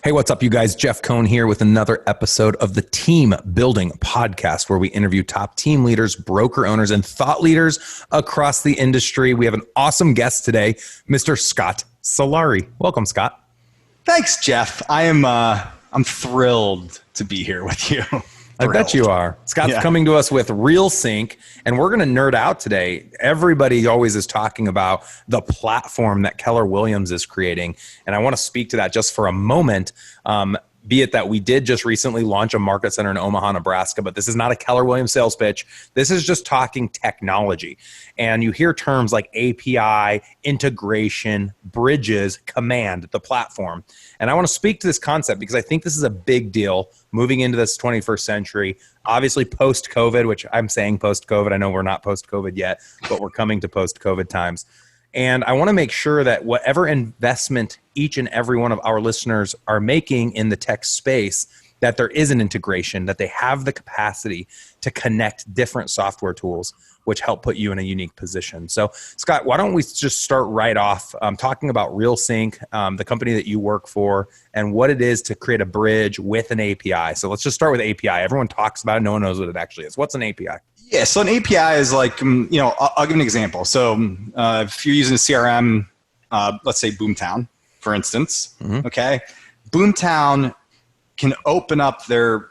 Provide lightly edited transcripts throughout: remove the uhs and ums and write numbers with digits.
Hey, what's up, you guys? Jeff Cohn here with another episode of the Team Building Podcast, where we interview top team leaders, broker owners, and thought leaders across the industry. We have an awesome guest today, Mr. Scott Sillari. Welcome, Scott. Thanks, Jeff. I'm thrilled to be here with you. I bet you are. Scott's coming to us with Real Synch, and we're going to nerd out today. Everybody always is talking about the platform that Keller Williams is creating, and I want to speak to that just for a moment. Be it that we did just recently launch a market center in Omaha, Nebraska, but this is not a Keller Williams sales pitch. This is just talking technology. And you hear terms like API, integration, bridges, command, the platform. And I want to speak to this concept because I think this is a big deal moving into this 21st century. Obviously post-COVID, which I'm saying post-COVID. I know we're not post-COVID yet, but we're coming to post-COVID times. And I want to make sure that whatever investment each and every one of our listeners are making in the tech space, that there is an integration, that they have the capacity to connect different software tools, which help put you in a unique position. So, Scott, why don't we just start right off talking about Real Synch, the company that you work for, and what it is to create a bridge with an API. So let's just start with API. Everyone talks about it. No one knows what it actually is. What's an API? Yeah, so an API is like, I'll give an example. So if you're using a CRM, let's say Boomtown, for instance, okay? Boomtown can open up their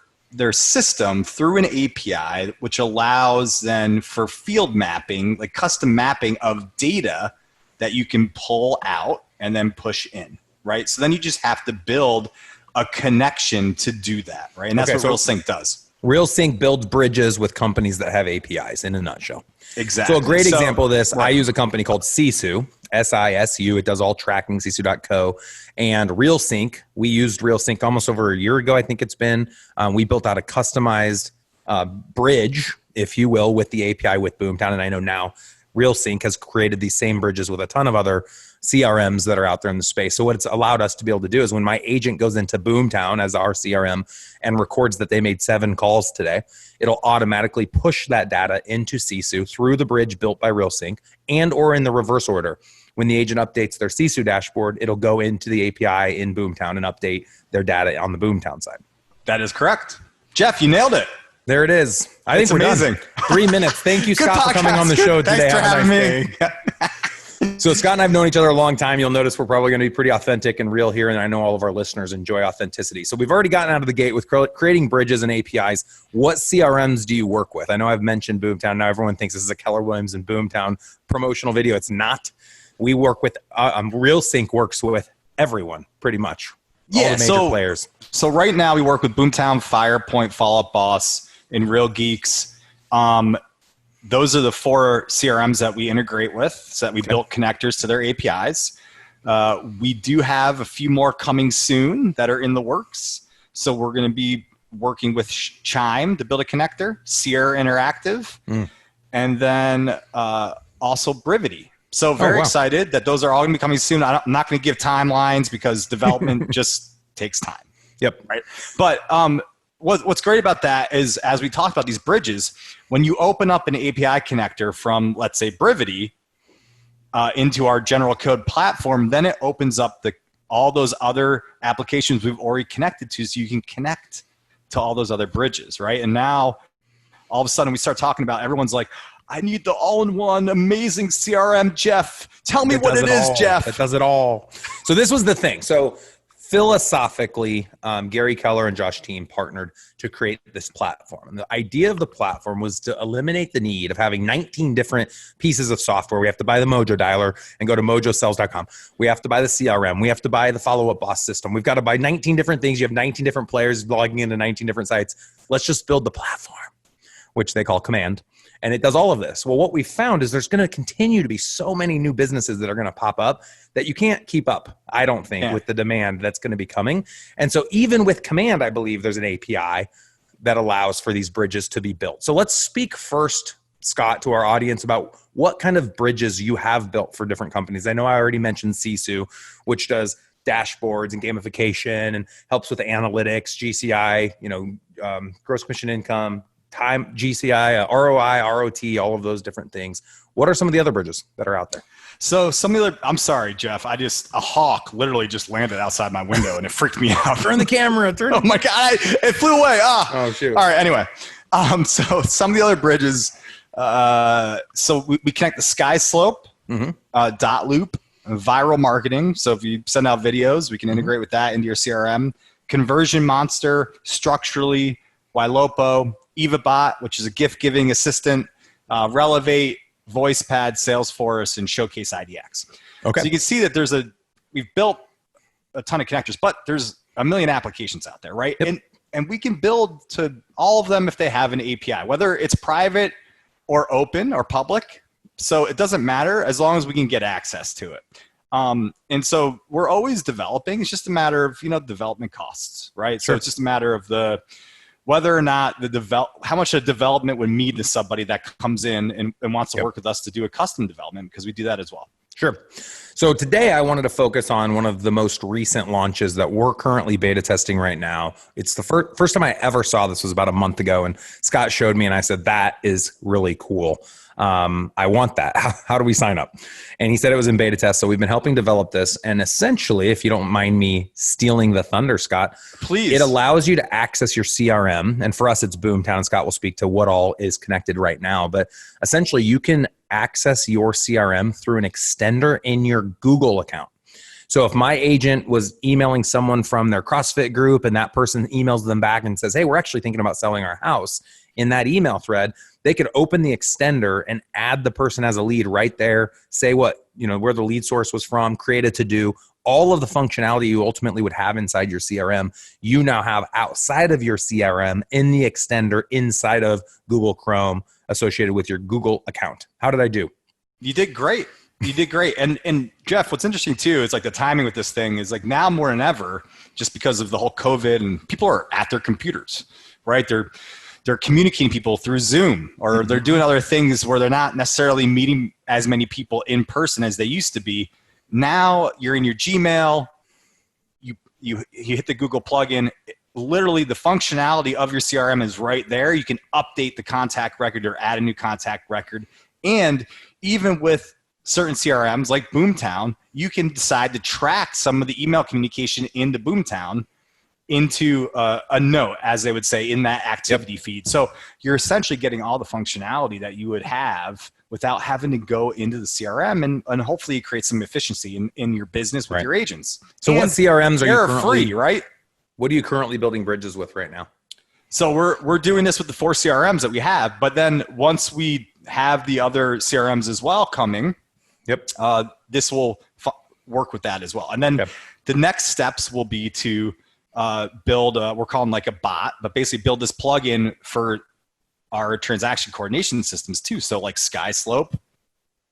system through an API, which allows then for field mapping, like custom mapping of data that you can pull out and then push in, right? So then you just have to build a connection to do that, right? And that's what Real Synch does. Real Synch builds bridges with companies that have APIs in a nutshell. Exactly. So a great example of this, I use a company called Sisu, S-I-S-U. It does all tracking, sisu.co. And Real Synch, we used Real Synch almost over a year ago, I think it's been. We built out a customized bridge, if you will, with the API with Boomtown. And I know now Real Synch has created these same bridges with a ton of other CRMs that are out there in the space. So what it's allowed us to be able to do is when my agent goes into Boomtown as our CRM and records that they made 7 calls today, it'll automatically push that data into Sisu through the bridge built by Real Synch and or in the reverse order. When the agent updates their Sisu dashboard, it'll go into the API in Boomtown and update their data on the Boomtown side. That is correct. Jeff, you nailed it. There it is. I think we're amazing. Done. 3 minutes. Thank you, Scott, for coming on the show today. Thanks for having me. So Scott and I have known each other a long time. You'll notice we're probably going to be pretty authentic and real here, and I know all of our listeners enjoy authenticity. So we've already gotten out of the gate with creating bridges and APIs. What CRMs do you work with? I know I've mentioned Boomtown. Now everyone thinks this is a Keller Williams and Boomtown promotional video. It's not. We work with Real Synch works with everyone pretty much. All the major players. So right now we work with Boomtown, FirePoint, Follow Up Boss, and Real Geeks. Those are the 4 CRMs that we integrate with, so that we built connectors to their APIs. We do have a few more coming soon that are in the works. So we're going to be working with Chime to build a connector, Sierra Interactive, and then also Brivity. So very excited that those are all going to be coming soon. I'm not going to give timelines because development just takes time. Yep. Right. But what's great about that is, as we talked about these bridges, when you open up an API connector from, let's say, Brivity into our general code platform, then it opens up all those other applications we've already connected to, so you can connect to all those other bridges, right? And now, all of a sudden, we start talking about, everyone's like, I need the all-in-one amazing CRM, Jeff. Tell me what it is, Jeff. It does it all. So this was the thing. So philosophically, Gary Keller and Josh Team partnered to create this platform. And the idea of the platform was to eliminate the need of having 19 different pieces of software. We have to buy the Mojo dialer and go to mojosells.com. We have to buy the CRM. We have to buy the follow-up boss system. We've got to buy 19 different things. You have 19 different players logging into 19 different sites. Let's just build the platform, which they call Command. And it does all of this. Well, what we found is there's going to continue to be so many new businesses that are going to pop up that you can't keep up, I don't think, with the demand that's going to be coming. And so even with Command, I believe there's an API that allows for these bridges to be built. So let's speak first, Scott, to our audience about what kind of bridges you have built for different companies. I know I already mentioned Sisu, which does dashboards and gamification and helps with analytics, GCI, gross commission income, time, GCI, ROI, ROT, all of those different things. What are some of the other bridges that are out there? So some of the other, I'm sorry, Jeff. A hawk literally just landed outside my window and it freaked me out. Turn the camera. Oh my God, it flew away. Oh, shoot. All right. Anyway, so some of the other bridges, so we connect the sky slope, dot loop, viral marketing. So if you send out videos, we can integrate with that into your CRM. Conversion Monster, Structurally, Ylopo, EvaBot, which is a gift giving assistant, Relevate, VoicePad, Salesforce, and Showcase IDX. Okay. So you can see that we've built a ton of connectors, but there's a million applications out there, right? Yep. And we can build to all of them if they have an API, whether it's private or open or public. So it doesn't matter as long as we can get access to it. And so we're always developing. It's just a matter of, development costs, right? Sure. So it's just a matter of whether or not how much a development would mean to somebody that comes in and wants to work with us to do a custom development, because we do that as well. Sure. So today I wanted to focus on one of the most recent launches that we're currently beta testing right now. It's the first time I ever saw this was about a month ago, and Scott showed me and I said, that is really cool. I want that. How do we sign up? And he said it was in beta test. So we've been helping develop this. And essentially, if you don't mind me stealing the thunder, Scott, please. It allows you to access your CRM. And for us, it's Boomtown. Scott will speak to what all is connected right now. But essentially, you can access your CRM through an extender in your Google account. So if my agent was emailing someone from their CrossFit group and that person emails them back and says, hey, we're actually thinking about selling our house, in that email thread, they could open the extender and add the person as a lead right there, say where the lead source was from, create a to-do, all of the functionality you ultimately would have inside your CRM, you now have outside of your CRM in the extender inside of Google Chrome associated with your Google account. How did I do? You did great. You did great. And Jeff, what's interesting too is like the timing with this thing is like now more than ever, just because of the whole COVID and people are at their computers, right? They're communicating people through Zoom, or they're doing other things where they're not necessarily meeting as many people in person as they used to be. Now you're in your Gmail, you hit the Google plugin, literally the functionality of your CRM is right there. You can update the contact record or add a new contact record. And even with certain CRMs like Boomtown, you can decide to track some of the email communication into Boomtown into a note, as they would say, in that activity feed. So you're essentially getting all the functionality that you would have without having to go into the CRM, and hopefully create some efficiency in your business with your agents. So what CRMs are you currently, free, right? What are you currently building bridges with right now? So we're doing this with the 4 CRMs that we have, but then once we have the other CRMs as well coming, this will work with that as well. And then the next steps will be to build, we're calling like a bot, but basically build this plugin for our transaction coordination systems too. So like SkySlope,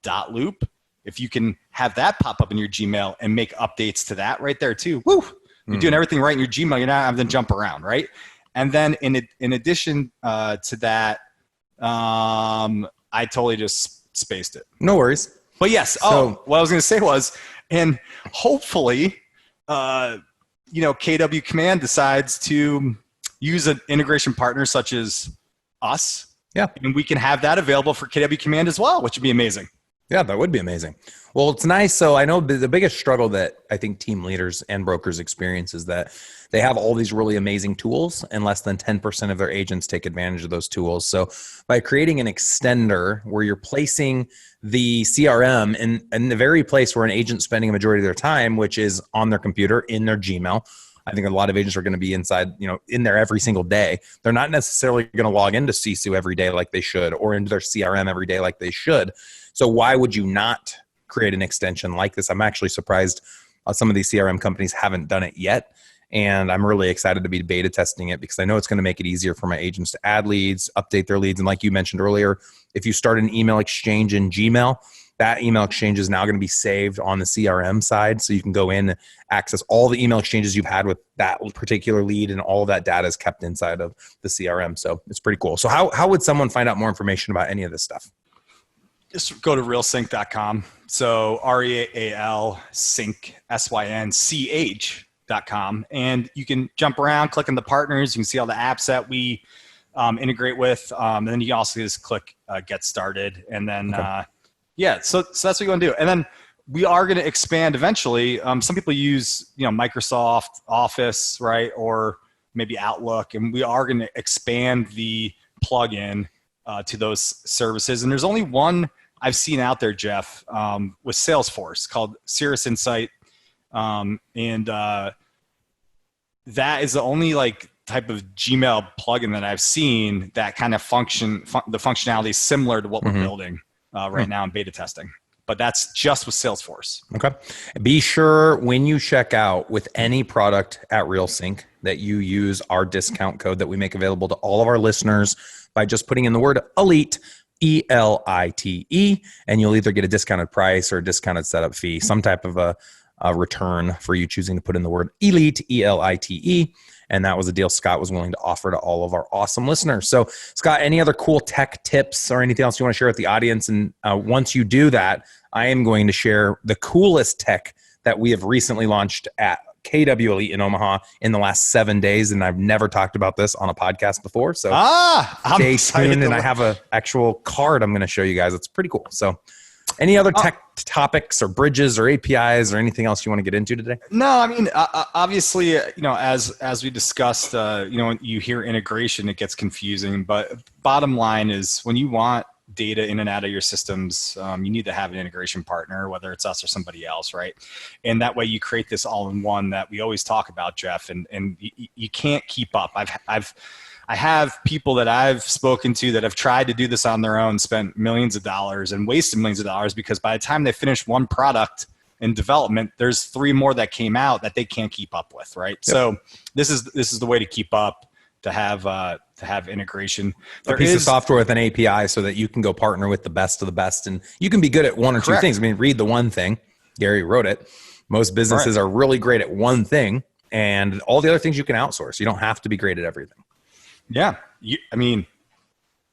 Dot Loop, if you can have that pop up in your Gmail and make updates to that right there too. Woo! You're doing everything right in your Gmail. You're not having to jump around, right? And then in addition to that, I totally just spaced it. No worries. But yes. What I was going to say was, and hopefully, KW Command decides to use an integration partner such as us. Yeah. And we can have that available for KW Command as well, which would be amazing. Yeah, that would be amazing. Well, it's nice. So I know the biggest struggle that I think team leaders and brokers experience is that they have all these really amazing tools and less than 10% of their agents take advantage of those tools. So by creating an extender where you're placing the CRM in the very place where an agent's spending a majority of their time, which is on their computer, in their Gmail. I think a lot of agents are going to be inside, in there every single day. They're not necessarily going to log into CSU every day like they should, or into their CRM every day like they should. So why would you not create an extension like this? I'm actually surprised some of these CRM companies haven't done it yet. And I'm really excited to be beta testing it because I know it's going to make it easier for my agents to add leads, update their leads. And like you mentioned earlier, if you start an email exchange in Gmail, that email exchange is now going to be saved on the CRM side. So you can go in and access all the email exchanges you've had with that particular lead, and all of that data is kept inside of the CRM. So it's pretty cool. So how would someone find out more information about any of this stuff? Just go to realsynch.com. So REAL Synch, SYNCH.com. And you can jump around, click on the partners. You can see all the apps that we integrate with. And then you can also just click Get Started. And then Yeah, so that's what you want to do. And then we are going to expand eventually. Some people use, Microsoft Office, right? Or maybe Outlook. And we are going to expand the plugin to those services. And there's only one I've seen out there, Jeff, with Salesforce called Cirrus Insight. That is the only type of Gmail plugin that I've seen that kind of the functionality is similar to what we're building right now in beta testing. But that's just with Salesforce. Okay. Be sure when you check out with any product at Real Synch that you use our discount code that we make available to all of our listeners by just putting in the word ELITE, ELITE, and you'll either get a discounted price or a discounted setup fee, some type of a return for you choosing to put in the word ELITE, ELITE. And that was a deal Scott was willing to offer to all of our awesome listeners. So, Scott, any other cool tech tips or anything else you want to share with the audience? And once you do that, I am going to share the coolest tech that we have recently launched at KW Elite in Omaha in the last 7 days. And I've never talked about this on a podcast before. So stay tuned. And I have an actual card I'm going to show you guys. It's pretty cool. So any other tech topics or bridges or APIs or anything else you want to get into today? No, I mean, obviously, as we discussed, when you hear integration, it gets confusing. But bottom line is when you want data in and out of your systems, you need to have an integration partner, whether it's us or somebody else, right? And that way you create this all-in-one that we always talk about, Jeff, and you can't keep up. I have people that I've spoken to that have tried to do this on their own, spent millions of dollars and wasted millions of dollars because by the time they finish one product in development, there's 3 more that came out that they can't keep up with, right? Yep. So this is the way to keep up, to have integration. A piece of software with an API so that you can go partner with the best of the best, and you can be good at one or two things. I mean, read the one thing. Gary wrote it. Most businesses are really great at one thing, and all the other things you can outsource. You don't have to be great at everything. Yeah,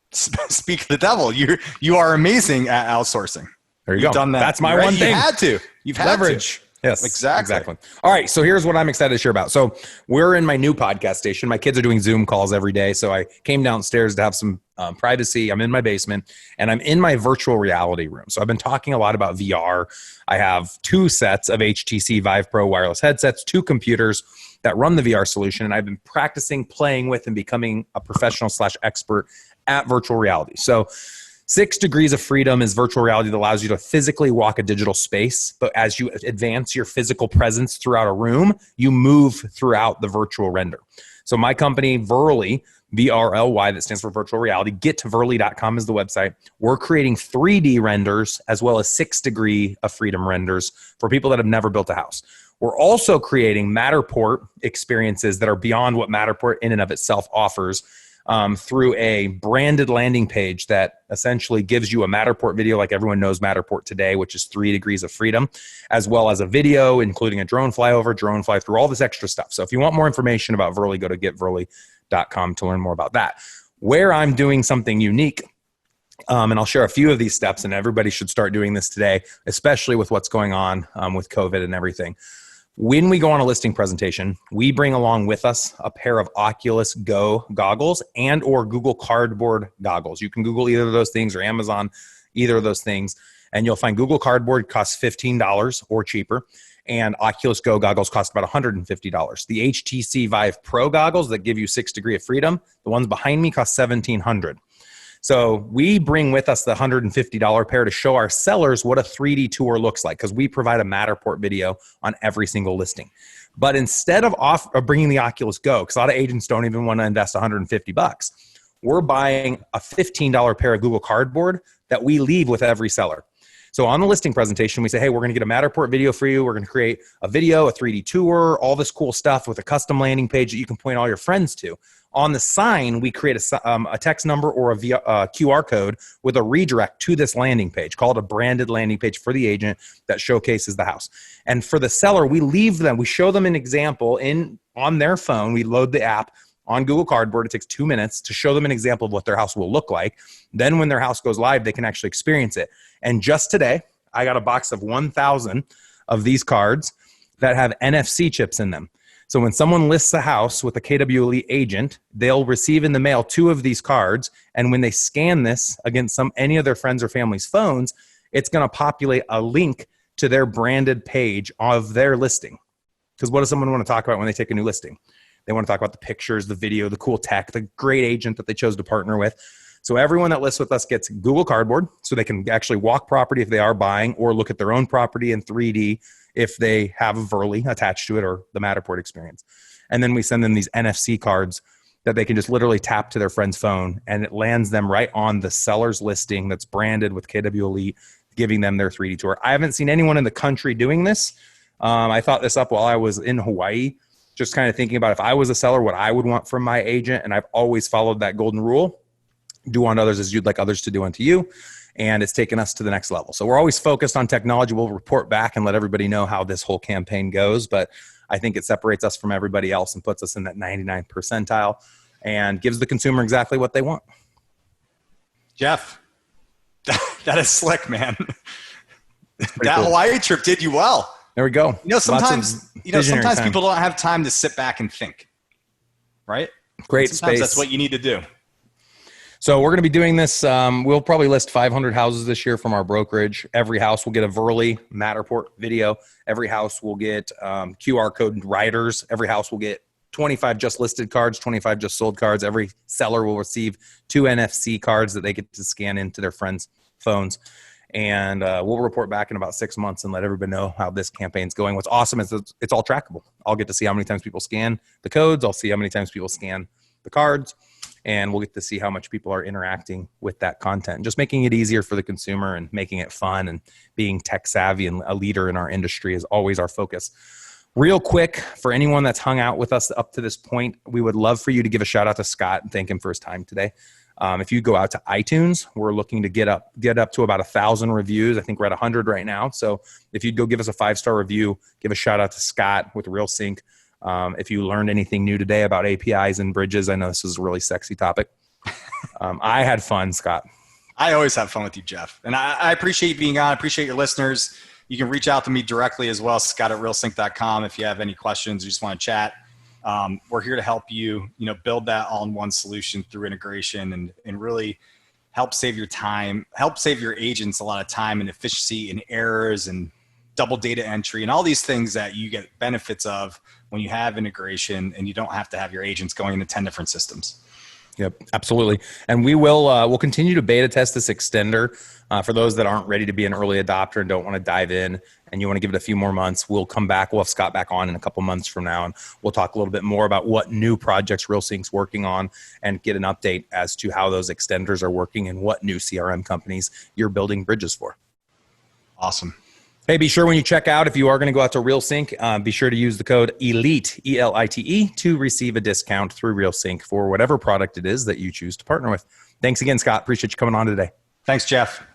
speak of the devil. You are amazing at outsourcing. There you go. Done that. That's my one thing. You had to. You've had leverage. To. Yes, exactly. All right, so here's what I'm excited to share about. So we're in my new podcast station. My kids are doing Zoom calls every day, so I came downstairs to have some privacy. I'm in my basement, and I'm in my virtual reality room. So I've been talking a lot about VR. I have 2 sets of HTC Vive Pro wireless headsets, 2 computers that run the VR solution, and I've been practicing, playing with, and becoming a professional/expert at virtual reality. So 6 degrees of freedom is virtual reality that allows you to physically walk a digital space, but as you advance your physical presence throughout a room, you move throughout the virtual render. So my company, Verly, VRLY, that stands for virtual reality, getverly.com is the website. We're creating 3D renders as well as 6 degree of freedom renders for people that have never built a house. We're also creating Matterport experiences that are beyond what Matterport in and of itself offers through a branded landing page that essentially gives you a Matterport video like everyone knows Matterport today, which is 3 degrees of freedom, as well as a video, including a drone flyover, drone fly through, all this extra stuff. So if you want more information about Verly, go to getverly.com to learn more about that. Where I'm doing something unique, and I'll share a few of these steps, and everybody should start doing this today, especially with what's going on with COVID and everything. When we go on a listing presentation, we bring along with us a pair of Oculus Go goggles and or Google Cardboard goggles. You can Google either of those things or Amazon, either of those things, and you'll find Google Cardboard costs $15 or cheaper, and Oculus Go goggles cost about $150. The HTC Vive Pro goggles that give you 6 degree of freedom, the ones behind me cost $1,700. So we bring with us the $150 pair to show our sellers what a 3D tour looks like, because we provide a Matterport video on every single listing. But instead of bringing the Oculus Go, because a lot of agents don't even want to invest $150, we're buying a $15 pair of Google Cardboard that we leave with every seller. So on the listing presentation, we say, hey, we're going to get a Matterport video for you. We're going to create a video, a 3D tour, all this cool stuff with a custom landing page that you can point all your friends to. On the sign, we create a text number or a QR code with a redirect to this landing page, called a branded landing page for the agent that showcases the house. And for the seller, we show them an example on their phone. We load the app on Google Cardboard. It takes 2 minutes to show them an example of what their house will look like. Then when their house goes live, they can actually experience it. And just today, I got a box of 1,000 of these cards that have NFC chips in them. So when someone lists a house with a KW Elite agent, they'll receive in the mail 2 of these cards. And when they scan this against any of their friends or family's phones, it's going to populate a link to their branded page of their listing. Because what does someone want to talk about when they take a new listing? They want to talk about the pictures, the video, the cool tech, the great agent that they chose to partner with. So everyone that lists with us gets Google Cardboard, so they can actually walk property if they are buying, or look at their own property in 3D if they have a Verly attached to it, or the Matterport experience. And then we send them these NFC cards that they can just literally tap to their friend's phone, and it lands them right on the seller's listing that's branded with KW Elite, giving them their 3D tour. I haven't seen anyone in the country doing this. I thought this up while I was in Hawaii, just kind of thinking about if I was a seller, what I would want from my agent. And I've always followed that golden rule: do unto others as you'd like others to do unto you. And it's taken us to the next level. So we're always focused on technology. We'll report back and let everybody know how this whole campaign goes. But I think it separates us from everybody else and puts us in that 99th percentile and gives the consumer exactly what they want. Jeff, that is slick, man. That cool. Hawaii trip did you well. There we go. Sometimes people don't have time to sit back and think, right? Great sometimes space. That's what you need to do. So we're going to be doing this. We'll probably list 500 houses this year from our brokerage. Every house will get a Verly Matterport video. Every house will get QR code riders. Every house will get 25 just listed cards, 25 just sold cards. Every seller will receive 2 NFC cards that they get to scan into their friends' phones. And we'll report back in about 6 months and let everybody know how this campaign's going. What's awesome is it's all trackable. I'll get to see how many times people scan the codes. I'll see how many times people scan the cards. And we'll get to see how much people are interacting with that content. And just making it easier for the consumer and making it fun, and being tech savvy and a leader in our industry is always our focus. Real quick, for anyone that's hung out with us up to this point, we would love for you to give a shout out to Scott and thank him for his time today. If you go out to iTunes, we're looking to get up to about 1,000 reviews. I think we're at 100 right now. So if you'd go give us a 5-star review, give a shout out to Scott with Real Synch. If you learned anything new today about APIs and bridges, I know this is a really sexy topic. I had fun, Scott. I always have fun with you, Jeff. And I appreciate you being on. I appreciate your listeners. You can reach out to me directly as well, Scott@realsynch.com, if you have any questions or just want to chat. We're here to help you, build that all-in-one solution through integration and really help save your time, help save your agents a lot of time and efficiency and errors and double data entry and all these things that you get benefits of when you have integration and you don't have to have your agents going into 10 different systems. Yep, absolutely. And we'll continue to beta test this extender for those that aren't ready to be an early adopter and don't want to dive in and you want to give it a few more months. We'll come back. We'll have Scott back on in a couple months from now, and we'll talk a little bit more about what new projects Real Synch's working on and get an update as to how those extenders are working and what new CRM companies you're building bridges for. Awesome. Hey, be sure when you check out, if you are going to go out to Real Synch, be sure to use the code ELITE, E-L-I-T-E, to receive a discount through Real Synch for whatever product it is that you choose to partner with. Thanks again, Scott. Appreciate you coming on today. Thanks, Jeff.